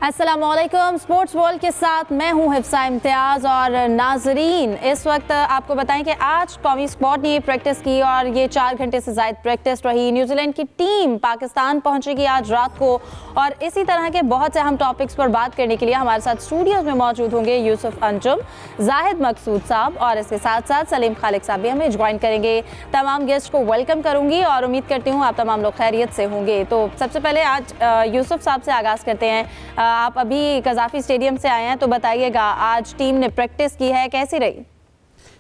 अस्सलामुअलैकुम। Sports world के साथ मैं हूं हिफ्सा इम्तियाज़। और नाजरीन, इस वक्त आपको बताएं कि आज कौमी स्क्वाड ने प्रैक्टिस की और ये 4 घंटे से ज़ायद प्रैक्टिस रही। न्यूजीलैंड की टीम पाकिस्तान पहुंचेगी आज रात को और इसी तरह के बहुत से अहम टॉपिक्स पर बात करने के लिए हमारे साथ स्टूडियोज़ में मौजूद होंगे यूसुफ अंजुम, जाहिद मकसूद साहब और इसके साथ साथ सलीम खालिक साहब भी हमें ज्वाइन करेंगे। तमाम गेस्ट को वेलकम करूँगी और उम्मीद करती हूँ आप तमाम लोग खैरियत से होंगे। तो सबसे पहले आज यूसुफ साहब से आगाज़ करते हैं। आप अभी कज़ाफ़ी स्टेडियम से आए हैं, तो बताइएगा आज टीम ने प्रैक्टिस की है, कैसी रही?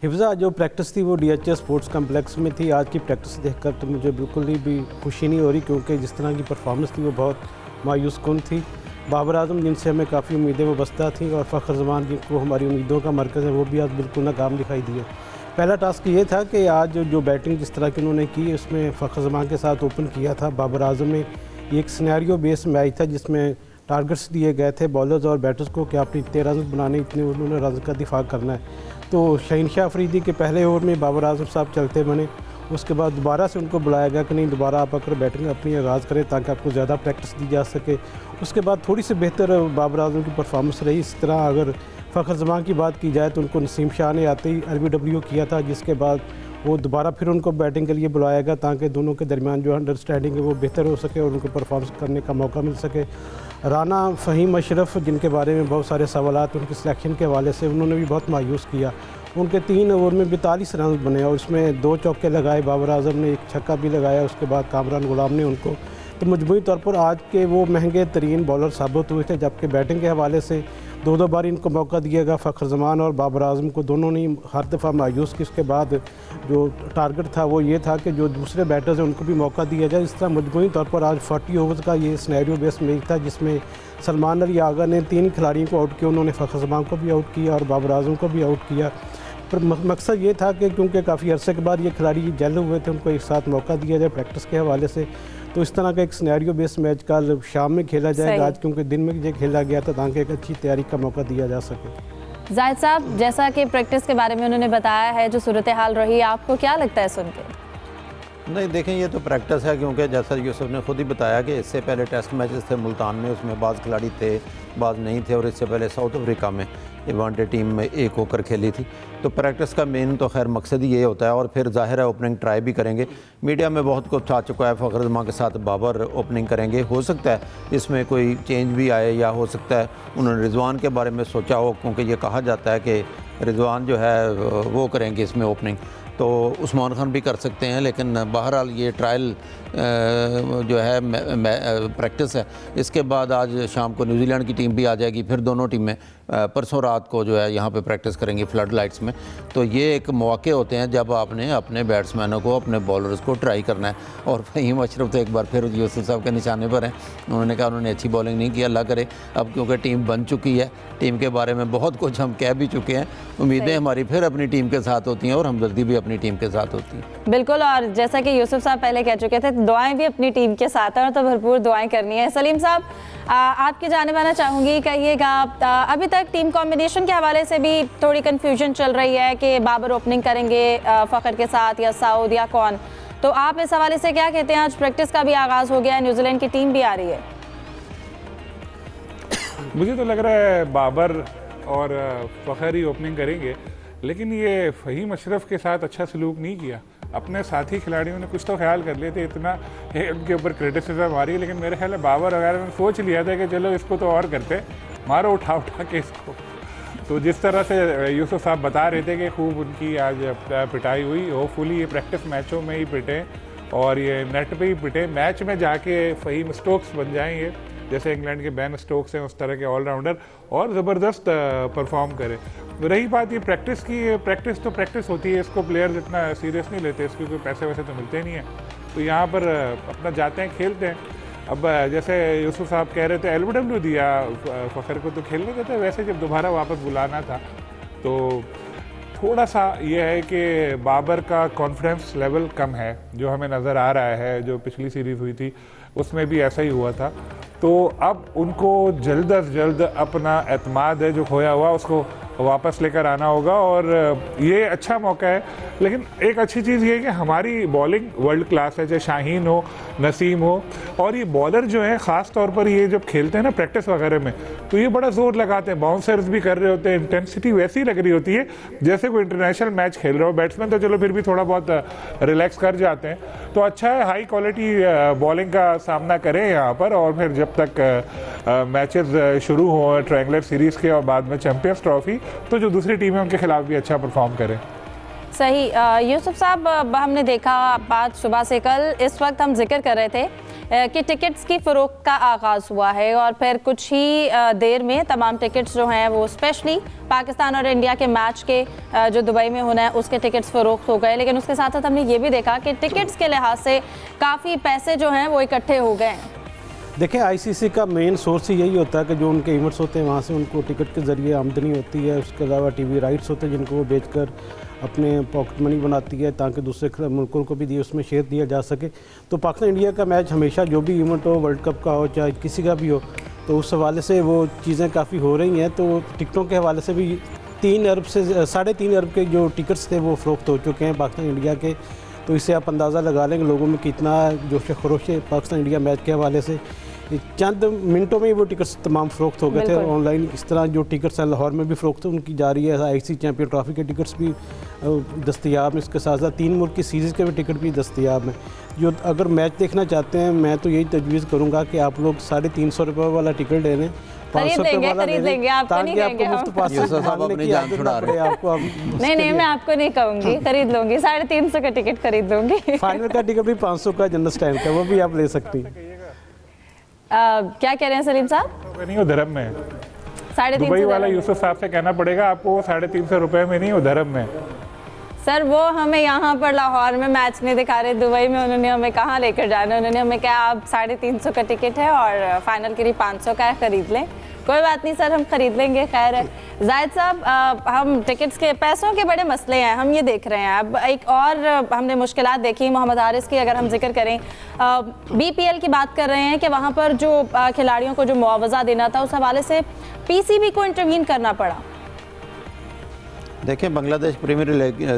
हिफ्ज़ा, जो प्रैक्टिस थी वो DHS स्पोर्ट्स कम्प्लेक्स में थी। आज की प्रैक्टिस देखकर तो मुझे बिल्कुल भी खुशी नहीं हो रही, क्योंकि जिस तरह की परफॉर्मेंस थी वो बहुत मायूस कुन थी। बाबर आजम, जिनसे हमें काफ़ी उम्मीदें वाबस्ता थी, और फ़ख्र ज़मान, जिनको हमारी उम्मीदों का मरकज़ है, वो भी आज बिल्कुल नाकाम दिखाई दिए। पहला टास्क ये था कि आज जो बैटिंग जिस तरह की उन्होंने की, उसमें फ़ख्र ज़मान के साथ ओपन किया था बाबर आजम में। एक सिनेरियो बेस्ड मैच था जिसमें टारगेट्स दिए गए थे बॉलर्स और बैटर्स को कि आपने इतने रन बनाने, इतने उन्होंने रन का दिफा करना है। तो शहीनशाह अफरीदी के पहले ओवर में बाबर आजम साहब चलते बने। उसके बाद दोबारा से उनको बुलाया गया कि नहीं, दोबारा आप आकर बैटिंग अपनी आगाज़ करें ताकि आपको ज़्यादा प्रैक्टिस दी जा सके। उसके बाद थोड़ी सी बेहतर बाबर आजम की परफॉर्मेंस रही। इस तरह अगर फ़ख्र ज़मान की बात की जाए तो उनको नसीम शाह ने आते ही LBW किया था, जिसके बाद वो दोबारा फिर उनको बैटिंग के लिए बुलाया गया ताकि दोनों के दरमियान जो अंडरस्टैंडिंग है वो बेहतर हो सके और उनको परफॉर्मेंस करने का मौका मिल सके। राना फ़हीम अशरफ, जिनके बारे में बहुत सारे सवालात उनके सिलेक्शन के हवाले से, उन्होंने भी बहुत मायूस किया। उनके 3 ओवर में 42 रन बने और उसमें 2 चौके लगाए बाबर आजम ने, 1 छक्का भी लगाया। उसके बाद कामरान गुलाम ने उनको, तो मजमूई तौर पर आज के वो महंगे तरीन बॉलर साबित हुए थे। जबकि बैटिंग के हवाले से 2 बार इनको मौका दिया गया। फ़ख्र ज़मान और बाबर आजम को दोनों ने हर दफ़ा मायूस की। उसके बाद जो टारगेट था वो ये था कि जो दूसरे बैटर्स हैं उनको भी मौका दिया जाए। इस तरह मजमूई तौर पर आज 40 ओवर्स का ये सिनेरियो बेस्ड मैच था, जिसमें सलमान अली आगा ने 3 खिलाड़ियों को आउट किया। उन्होंने फ़ख्र ज़मान को भी आउट किया और बाबर आजम को भी आउट किया। पर मकसद ये था कि क्योंकि काफ़ी अरसे के बाद ये खिलाड़ी जल हुए थे, उनको एक साथ मौका दिया जाए प्रैक्टिस के हवाले से। तो इस तरह का एक सिनेरियो बेस्ड मैच कल शाम में खेला जाएगा आज, क्योंकि दिन में ये खेला गया था ताकि एक अच्छी तैयारी का मौका दिया जा सके। जाहिद साहब, जैसा कि प्रैक्टिस के बारे में उन्होंने बताया है, जो सूरत हाल रही, आपको क्या लगता है सुन के? नहीं, देखें, ये तो प्रैक्टिस है, क्योंकि जैसा यूसुफ ने खुद ही बताया कि इससे पहले टेस्ट मैचेस थे मुल्तान में, उसमें बाज़ खिलाड़ी थे, बाज़ नहीं थे, और इससे पहले साउथ अफ्रीका में वनडे टीम में एक होकर खेली थी। तो प्रैक्टिस का मेन तो खैर मकसद ही ये होता है, और फिर ज़ाहिर है ओपनिंग ट्राई भी करेंगे। मीडिया में बहुत कुछ आ चुका है, फ़ख्र ज़मान के साथ बाबर ओपनिंग करेंगे। हो सकता है इसमें कोई चेंज भी आए, या हो सकता है उन्होंने रिजवान के बारे में सोचा हो, क्योंकि ये कहा जाता है कि रिजवान जो है वो करेंगे इसमें ओपनिंग, तो उस्मान खान भी कर सकते हैं। लेकिन बहरहाल ये ट्रायल जो है प्रैक्टिस है। इसके बाद आज शाम को न्यूजीलैंड की टीम भी आ जाएगी, फिर दोनों टीमें परसों रात को जो है यहाँ पे प्रैक्टिस करेंगी फ्लड लाइट्स में। तो ये एक मौके होते हैं जब आपने अपने बैट्समैनों को, अपने बॉलर्स को ट्राई करना है। और फ़हीम अशरफ तो एक बार फिर यूसुफ साहब के निशाने पर हैं। उन्होंने कहा उन्होंने अच्छी बॉलिंग नहीं की, अल्लाह करे। अब क्योंकि टीम बन चुकी है, टीम के बारे में बहुत कुछ हम कह भी चुके हैं, उम्मीदें हमारी फिर अपनी टीम के साथ होती हैं और हमदर्दी भी अपनी टीम के साथ होती है। बिल्कुल, और जैसा कि यूसुफ साहब पहले कह चुके थे, दुआएं भी अपनी टीम के साथ हैं और तो भरपूर दुआएं करनी है। सलीम साहब, आपकी जाने आना चाहूँगी, कहिएगा, अभी तक टीम कॉम्बिनेशन के हवाले से भी थोड़ी कन्फ्यूजन चल रही है कि बाबर ओपनिंग करेंगे फ़ख्र के साथ या साउद या कौन, तो आप इस हवाले से क्या कहते हैं? आज प्रैक्टिस का भी आगाज़ हो गया है, न्यूजीलैंड की टीम भी आ रही है। मुझे तो लग रहा है बाबर और फ़ख्र ही ओपनिंग करेंगे, लेकिन ये फ़हीम अशरफ के साथ अच्छा सलूक नहीं किया। अपने साथी खिलाड़ियों ने कुछ तो ख्याल कर लिए थे, इतना उनके ऊपर क्रिटिसिज्म आ रही है, लेकिन मेरे ख्याल है बाबर वगैरह ने सोच लिया था कि चलो इसको तो और करते, मारो उठा उठा के इसको। तो जिस तरह से यूसुफ साहब बता रहे थे कि खूब उनकी आज पिटाई हुई, होपफुली ये प्रैक्टिस मैचों में ही पिटे और ये नेट पे ही पिटे, मैच में जाके फ़हीम स्टोक्स बन जाएंगे, जैसे इंग्लैंड के बैन स्टोक्स हैं, उस तरह के ऑलराउंडर, और ज़बरदस्त परफॉर्म करे। रही बात ये प्रैक्टिस की, प्रैक्टिस तो प्रैक्टिस होती है, इसको प्लेयर्स इतना सीरियस नहीं लेते, इसके कोई पैसे वैसे तो मिलते नहीं हैं, तो यहाँ पर अपना जाते हैं, खेलते हैं। अब जैसे यूसुफ साहब कह रहे थे LBW दिया फ़ख्र को, तो खेलने देते, वैसे जब दोबारा वापस बुलाना था तो थोड़ा सा ये है कि बाबर का कॉन्फिडेंस लेवल कम है, जो हमें नज़र आ रहा है। जो पिछली सीरीज़ हुई थी उसमें भी ऐसा ही हुआ था। तो अब उनको जल्द अज जल्द अपना एतमाद है जो खोया हुआ उसको वापस लेकर आना होगा और ये अच्छा मौका है। लेकिन एक अच्छी चीज़ ये है कि हमारी बॉलिंग वर्ल्ड क्लास है, चाहे शाहीन हो, नसीम हो, और ये बॉलर जो है ख़ास तौर पर ये जब खेलते हैं ना प्रैक्टिस वगैरह में, तो ये बड़ा ज़ोर लगाते हैं, बाउंसर्स भी कर रहे होते हैं, इंटेंसिटी वैसी लग रही होती है जैसे कोई इंटरनेशनल मैच खेल रहे हो। बैट्समैन तो चलो फिर भी थोड़ा बहुत रिलैक्स कर जाते हैं, तो अच्छा है हाई क्वालिटी बॉलिंग का सामना करें यहाँ पर। और फिर जब तक मैचेस शुरू हो ट्रायंगुलर सीरीज़ के और बाद में चैंपियंस ट्रॉफी, तो जो दूसरी टीम है उनके खिलाफ भी अच्छा परफॉर्म करें। सही। यूसुफ साहब, हमने देखा आज सुबह से कल इस वक्त हम जिक्र कर रहे थे कि टिकट्स की फ़रोख्त का आगाज़ हुआ है और फिर कुछ ही देर में तमाम टिकट्स जो हैं वो स्पेशली पाकिस्तान और इंडिया के मैच के जो दुबई में होना है उसके टिकट्स फ़रोख्त हो गए। लेकिन उसके साथ साथ हमने ये भी देखा कि टिकट्स के लिहाज से काफ़ी पैसे जो हैं वो इकट्ठे हो गए हैं। देखिए, आईसीसी का मेन सोर्स ही यही होता है कि जो उनके इवेंट्स होते हैं वहाँ से उनको टिकट के ज़रिए आमदनी होती है। उसके अलावा टीवी राइट्स होते हैं जिनको वो बेचकर अपने पॉकेट मनी बनाती है ताकि दूसरे मुल्कों को भी दिए उसमें शेयर दिया जा सके। तो पाकिस्तान इंडिया का मैच हमेशा जो भी इवेंट हो, वर्ल्ड कप का हो चाहे किसी का भी हो, तो उस हवाले से वो चीज़ें काफ़ी हो रही हैं। तो टिकटों के हवाले से भी 3 अरब से 3.5 अरब के जो टिकट्स थे वो फ़रोख्त हो चुके हैं पाकिस्तान इंडिया के। तो इससे आप अंदाज़ा लगा लेंगे लोगों में कितना जोश खरोश है पाकिस्तान इंडिया मैच के हवाले से। चंद मिनटों में ही वो टिकट्स तमाम फ़रोख्त हो गए थे ऑनलाइन। इस तरह जो टिकट्स हैं लाहौर में भी फ़रोख्त उनकी जारी है, आईसीसी चैंपियन ट्रॉफी के टिकट्स भी दस्तयाब हैं। इसके साथ साथ 3 मुल्क की सीरीज़ के भी टिकट भी दस्तयाब हैं। जो अगर मैच देखना चाहते हैं, मैं तो यही तजवीज़ करूँगा कि आप लोग 350 रुपये वाला टिकट ले लें, 500 रुपये वाला ले लें, ताकि आपको मुफ्त पास की आदत ना पड़े आपको। नहीं, मैं आपको नहीं कहूँगी, खरीद लूँगी, 350 का टिकट खरीद लूँगी। फाइनल का टिकट भी 500 का जनरल स्टैंड का, वो भी आप ले सकती हैं। क्या कह रहे हैं सलीम साहब? नहीं हो धर्म में, 350 दुबई वाला यूसुफ साहब से कहना पड़ेगा आपको, वो 350 रुपये में नहीं हो धर्म में। सर वो हमें यहाँ पर लाहौर में मैच नहीं दिखा रहे, दुबई में उन्होंने हमें कहाँ लेकर जाना। उन्होंने हमें कहा आप 350 का टिकट है और फाइनल के लिए 500 का है, खरीद लें। कोई बात नहीं सर, हम खरीद लेंगे। खैर है जाहिद साहब, हम टिकट्स के पैसों के बड़े मसले हैं, हम ये देख रहे हैं। अब एक और हमने मुश्किलात देखी मोहम्मद हारिस की, अगर हम जिक्र करें बीपीएल की बात कर रहे हैं कि वहाँ पर जो खिलाड़ियों को जो मुआवजा देना था उस हवाले से पीसीबी को इंटरवीन करना पड़ा। देखिए, बांग्लादेश प्रीमियर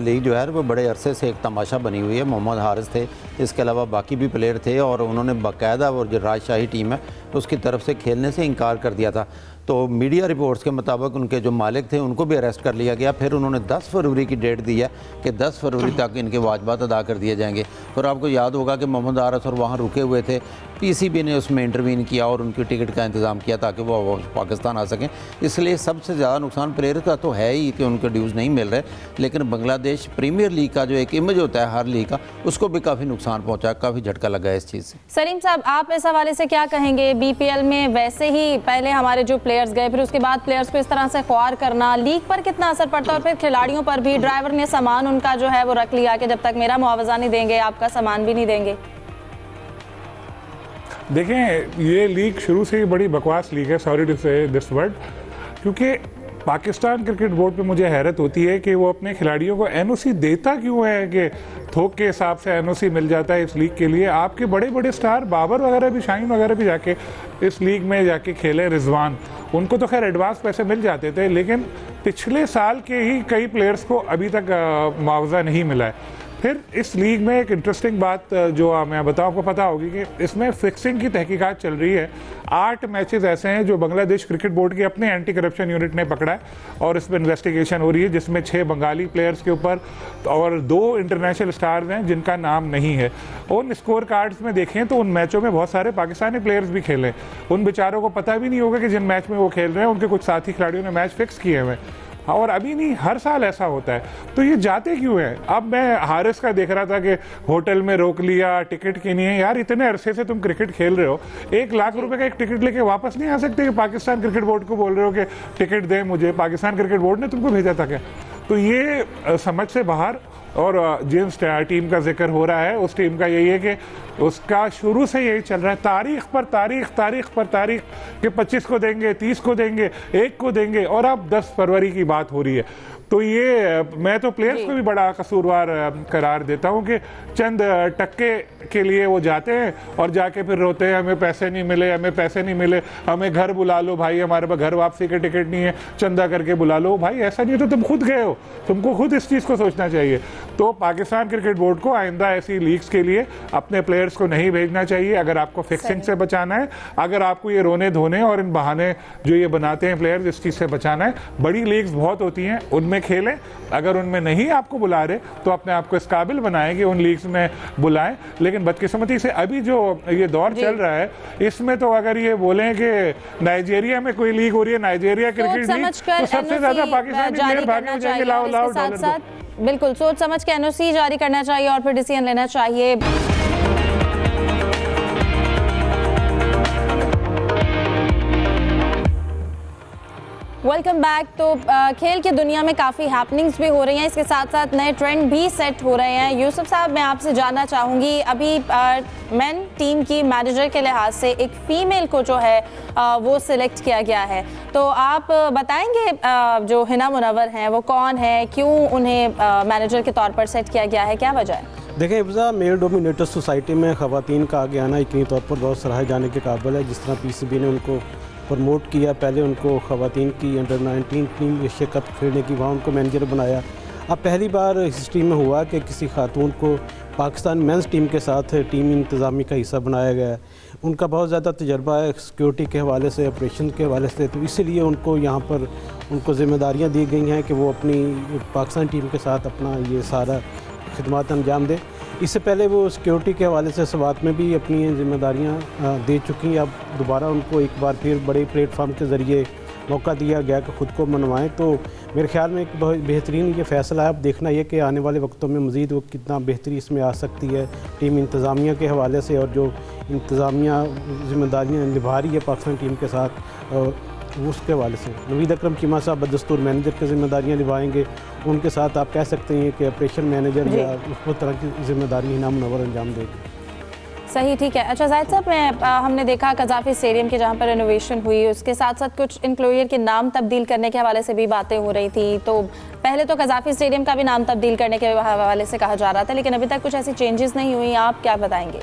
लीग जो है वो बड़े अरसे से एक तमाशा बनी हुई है। मोहम्मद हारिस थे, इसके अलावा बाकी भी प्लेयर थे और उन्होंने बाकायदा और जो राजशाही टीम है उसकी तरफ से खेलने से इनकार कर दिया था। तो मीडिया रिपोर्ट्स के मुताबिक उनके जो मालिक थे उनको भी अरेस्ट कर लिया गया। फिर उन्होंने 10 फरवरी की डेट दी है कि 10 फरवरी तक इनके वाजबात अदा कर दिए जाएंगे। और आपको याद होगा कि मोहम्मद हारिस और वहाँ रुके हुए थे, पीसीबी ने उसमें इंटरवीन किया और उनकी टिकट का इंतज़ाम किया ताकि वो पाकिस्तान आ सकें। इसलिए सबसे ज़्यादा नुकसान प्लेयर का तो है ही कि उनको ड्यूज़ नहीं मिल रहे, लेकिन बांग्लादेश प्रीमियर लीग का जो एक इमेज होता है हर लीग का, उसको भी काफ़ी नुकसान पहुँचा, काफ़ी झटका लगा है इस चीज़ से। सलीम साहब, आप इस हवाले से क्या कहेंगे? बीपीएल में वैसे ही पहले हमारे जो प्लेयर्स गए, फिर उसके बाद प्लेयर्स को इस तरह से ख्वार करना, लीग पर कितना असर पड़ता है? और फिर खिलाड़ियों पर भी, ड्राइवर ने सामान उनका जो है वो रख लिया कि जब तक मेरा मुआवजा नहीं देंगे आपका सामान भी नहीं देंगे। देखें, ये लीग शुरू से ही बड़ी बकवास लीग है, सॉरी टू से दिस वर्ड, क्योंकि पाकिस्तान क्रिकेट बोर्ड पे मुझे हैरत होती है कि वो अपने खिलाड़ियों को एनओसी देता क्यों है कि थोक के हिसाब से एनओसी मिल जाता है इस लीग के लिए। आपके बड़े बड़े स्टार बाबर वगैरह भी, शाहीन वगैरह भी जाके इस लीग में जाके खेले, रिजवान, उनको तो खैर एडवांस पैसे मिल जाते थे, लेकिन पिछले साल के ही कई प्लेयर्स को अभी तक मुआवजा नहीं मिला है। फिर इस लीग में एक इंटरेस्टिंग बात जो मैं बताऊँ, आपको पता होगी कि इसमें फिक्सिंग की तहकीकात चल रही है। 8 मैचेस ऐसे हैं जो बांग्लादेश क्रिकेट बोर्ड के अपने एंटी करप्शन यूनिट ने पकड़ा है और इस पर इन्वेस्टिगेशन हो रही है, जिसमें 6 बंगाली प्लेयर्स के ऊपर और 2 इंटरनेशनल स्टार्स हैं जिनका नाम नहीं है। उन स्कोर कार्ड्स में देखें तो उन मैचों में बहुत सारे पाकिस्तानी प्लेयर्स भी खेले। उन बेचारों को पता भी नहीं होगा कि जिन मैच में वो खेल रहे हैं उनके कुछ साथी खिलाड़ियों ने मैच फिक्स किए हुए हैं, और अभी नहीं, हर साल ऐसा होता है। तो ये जाते क्यों है? अब मैं हारिस का देख रहा था कि होटल में रोक लिया, टिकट की नहीं है। यार, इतने अरसे से तुम क्रिकेट खेल रहे हो, 1 लाख रुपए का एक टिकट लेके वापस नहीं आ सकते कि पाकिस्तान क्रिकेट बोर्ड को बोल रहे हो कि टिकट दें मुझे? पाकिस्तान क्रिकेट बोर्ड ने तुमको भेजा था क्या? तो ये समझ से बाहर। और जिस टीम का जिक्र हो रहा है उस टीम का यही है कि उसका शुरू से यही चल रहा है, तारीख पर तारीख कि 25 को देंगे, 30 को देंगे, 1 को देंगे, और अब 10 फरवरी की बात हो रही है। तो ये मैं तो प्लेयर्स को भी बड़ा कसूरवार करार देता हूँ कि चंद टक्के के लिए वो जाते हैं और जाके फिर रोते हैं हमें पैसे नहीं मिले, हमें पैसे नहीं मिले, हमें घर बुला लो भाई, हमारे पास घर वापसी के टिकट नहीं है, चंदा करके बुला लो। भाई ऐसा नहीं है, तो तुम खुद गए हो, तुमको खुद इस चीज़ को सोचना चाहिए। तो पाकिस्तान क्रिकेट बोर्ड को आइंदा ऐसी लीग्स के लिए अपने प्लेयर्स को नहीं भेजना चाहिए अगर आपको फिक्सिंग से बचाना है, अगर आपको ये रोने धोने और इन बहाने जो ये बनाते हैं प्लेयर्स इस चीज़ से बचाना है। बड़ी लीग्स बहुत होती हैं, उनमें खेलें, अगर उनमें नहीं आपको बुला रहे तो अपने आप को इस काबिल बनाएं कि उन लीग्स में बुलाएं। लेकिन बदकिस्मती से अभी जो ये दौर चल रहा है इसमें तो अगर ये बोलें कि नाइजीरिया में कोई लीग हो रही है, नाइजीरिया क्रिकेट लीग, तो सबसे ज्यादा पाकिस्तानी प्लेयर भागे हो जाएंगे, लाओ लाओ डॉलर दो। बिल्कुल सोच समझ के एनओसी जारी करना चाहिए और फिर डिसीजन लेना चाहिए। Welcome back. तो खेल की दुनिया में काफ़ी हैपनिंग्स भी हो रही हैं, इसके साथ साथ नए ट्रेंड भी सेट हो रहे हैं। यूसुफ साहब, मैं आपसे जानना चाहूँगी, अभी मेन टीम की मैनेजर के लिहाज से एक फ़ीमेल को जो है वो सिलेक्ट किया गया है, तो आप बताएंगे जो हिना मुनव्वर हैं वो कौन है, क्यों उन्हें मैनेजर के तौर पर सेट किया गया है, क्या वजह है? देखें हिफ्ज़ा, मेल डोमिनेटेड सोसाइटी में ख़वातीन का आगे आना यकीनी तौर पर बहुत सराहे जाने के काबिल है। जिस तरह पीसीबी ने उनको प्रमोट किया, पहले उनको ख़वातीन की अंडर-19 टीम एशिया कप खेलने की, वहाँ उनको मैनेजर बनाया। अब पहली बार हिस्ट्री में हुआ कि किसी खातून को पाकिस्तान मेंस टीम के साथ टीम इंतज़ामी का हिस्सा बनाया गया है। उनका बहुत ज़्यादा तजर्बा है सिक्योरिटी के हवाले से, ऑपरेशन के हवाले से, तो इसीलिए उनको यहाँ पर उनको ज़िम्मेदारियाँ दी गई हैं कि वो अपनी पाकिस्तान टीम के साथ अपना ये सारा खिदमत अंजाम दें। इससे पहले वो सिक्योरिटी के हवाले से सवात में भी अपनी जिम्मेदारियां दे चुकी हैं। अब दोबारा उनको एक बार फिर बड़े प्लेटफार्म के ज़रिए मौका दिया गया कि ख़ुद को मनवाएं, तो मेरे ख्याल में एक बहुत बेहतरीन ये फ़ैसला है। अब देखना ये कि आने वाले वक्तों में मज़ीद वो कितना बेहतरी इसमें आ सकती है टीम इंतज़ामिया के हवाले से, और जो इंतज़ामिया ज़िम्मेदारियाँ निभा रही है पाकिस्तान टीम के साथ और उसके हवाले से। नवीद अकरम चीमा साहब बदस्तूर मैनेजर की जिम्मेदारियाँ निभाएंगे, उनके साथ आप कह सकते हैं कि ऑपरेशन मैनेजर या उस तरह की जिम्मेदारी हिना मुनव्वर अंजाम देगी। सही, ठीक है। अच्छा जाहिद साहब, हमने देखा कज़ाफ़ी स्टेडियम के जहाँ पर रेनोवेशन हुई, उसके साथ साथ कुछ इंक्लोजर के नाम तब्दील करने के हवाले से भी बातें हो रही थी। तो पहले तो कज़ाफ़ी स्टेडियम का भी नाम तब्दील करने के हवाले से कहा जा रहा था, लेकिन अभी तक कुछ ऐसी चेंजेस नहीं हुई, आप क्या बताएंगे?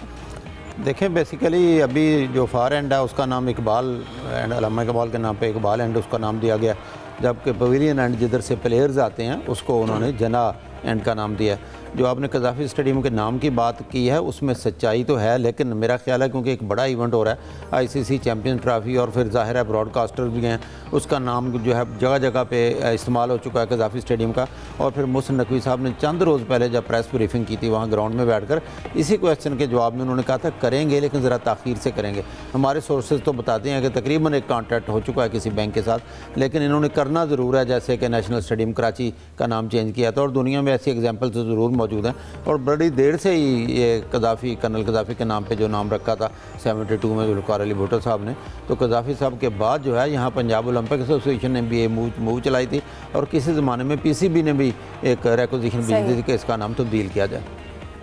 देखें, बेसिकली अभी जो फार एंड है उसका नाम इकबाल एंड अल्लामा इकबाल के नाम पे इकबाल एंड उसका नाम दिया गया, जबकि पवेलियन एंड जिधर से प्लेयर्स आते हैं उसको उन्होंने जना एंड का नाम दिया। जो आपने कज़ाफ़ी स्टेडियम के नाम की बात की है उसमें सच्चाई तो है, लेकिन मेरा ख्याल है क्योंकि एक बड़ा इवेंट हो रहा है, आईसीसी चैम्पियंस ट्रॉफी, और फिर ज़ाहिर है ब्रॉडकास्टर भी हैं, उसका नाम जो है जगह जगह पे इस्तेमाल हो चुका है कज़ाफ़ी स्टेडियम का। और फिर मोहसिन नकवी साहब ने चंद रोज़ पहले जब प्रेस ब्रीफिंग की थी वहाँ ग्राउंड में बैठकर इसी क्वेश्चन के जवाब में उन्होंने कहा था करेंगे लेकिन ज़रा ताख़ीर से करेंगे। हमारे सोर्सेज तो बताते हैं कि तकरीबन एक कॉन्ट्रैक्ट हो चुका है किसी बैंक के साथ, लेकिन इन्होंने करना ज़रूर है, जैसे कि नेशनल स्टेडियम कराची का नाम चेंज किया था, और दुनिया में ऐसी एग्जाम्पल तो ज़रूर मौजूद हैं। और बड़ी देर से ही ये कज़ाफ़ी, कर्नल कज़ाफ़ी के नाम पे जो नाम रखा था 72 में जुल्फ़िकार अली भुट्टो साहब ने, तो कज़ाफ़ी साहब के बाद जो है यहाँ पंजाब ओलंपिक एसोसिएशन ने भी ये मूव चलाई थी, और किसी ज़माने में पीसीबी ने भी एक रिक्वेजिशन भेजी थी कि इसका नाम तब्दील किया जाए।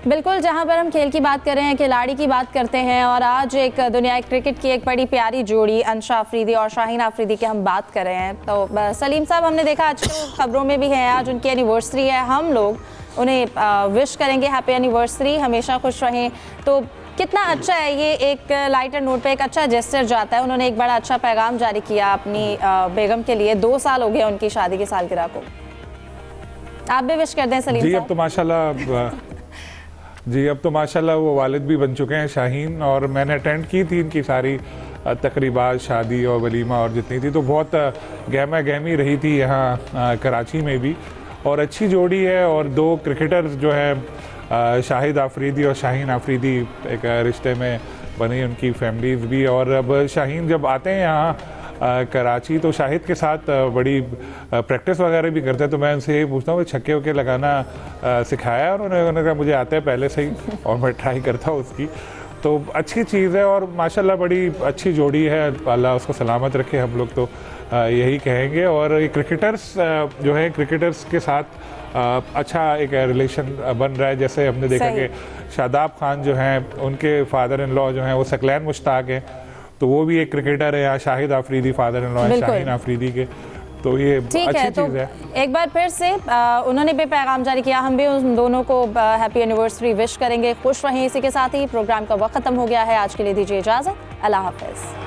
बिल्कुल, जहां पर हम खेल की बात कर रहे हैं, खिलाड़ी की बात करते हैं, और आज एक दुनिया क्रिकेट की एक बड़ी प्यारी जोड़ी अंशा अफरीदी और शाहीन अफरीदी की हम बात कर रहे हैं। तो सलीम साहब, हमने देखा आज तो खबरों में भी है, आज उनकी एनिवर्सरी है, हम लोग उन्हें विश करेंगे हैप्पी एनिवर्सरी, हमेशा खुश रहें। तो कितना अच्छा है ये, एक लाइटर नोट पे एक अच्छा जेस्चर जाता है। उन्होंने एक बड़ा अच्छा पैगाम जारी किया अपनी बेगम के लिए, 2 साल हो गए उनकी शादी की सालगिरह को, आप भी विश कर दें सलीम जी। साहब। अब तो माशाल्लाह वो वालिद भी बन चुके हैं शाहीन, और मैंने अटेंड की थी इनकी सारी तकरीबात, शादी और वलीमा और जितनी थी, तो बहुत गहमा गहमी रही थी यहाँ कराची में भी, और अच्छी जोड़ी है। और 2 क्रिकेटर्स जो है शाहिद अफरीदी और शाहीन अफरीदी एक रिश्ते में बनी, उनकी फैमिलीज़ भी। और अब शाहीन जब आते हैं यहाँ कराची तो शाहिद के साथ बड़ी प्रैक्टिस वगैरह भी करते हैं, तो मैं उनसे ये पूछता हूँ कि छक्के वक्के लगाना सिखाया, और उन्होंने कहा मुझे आता है पहले से ही और मैं ट्राई करता हूँ उसकी, तो अच्छी चीज़ है। और माशाल्लाह बड़ी अच्छी जोड़ी है, अल्लाह उसको सलामत रखे, हम लोग तो यही कहेंगे। और ये क्रिकेटर्स जो है, क्रिकेटर्स के साथ अच्छा एक रिलेशन बन रहा है। जैसे हमने देखा कि शादाब खान जो हैं, उनके फादर इन लॉ जो हैं वो सकलैन मुश्ताक हैं, तो वो भी एक क्रिकेटर है, या Shahid Afridi father in law है शाहीन अफरीदी के, तो ये ठीक अच्छी है। तो चीज़ है। एक बार फिर से उन्होंने भी पैगाम जारी किया, हम भी उन दोनों को हैप्पी एनिवर्सरी विश करेंगे। खुश रहें। इसी के साथ ही प्रोग्राम का वक्त खत्म हो गया है। आज के लिए दीजिए इजाज़त। अल्लाह हाफिज़।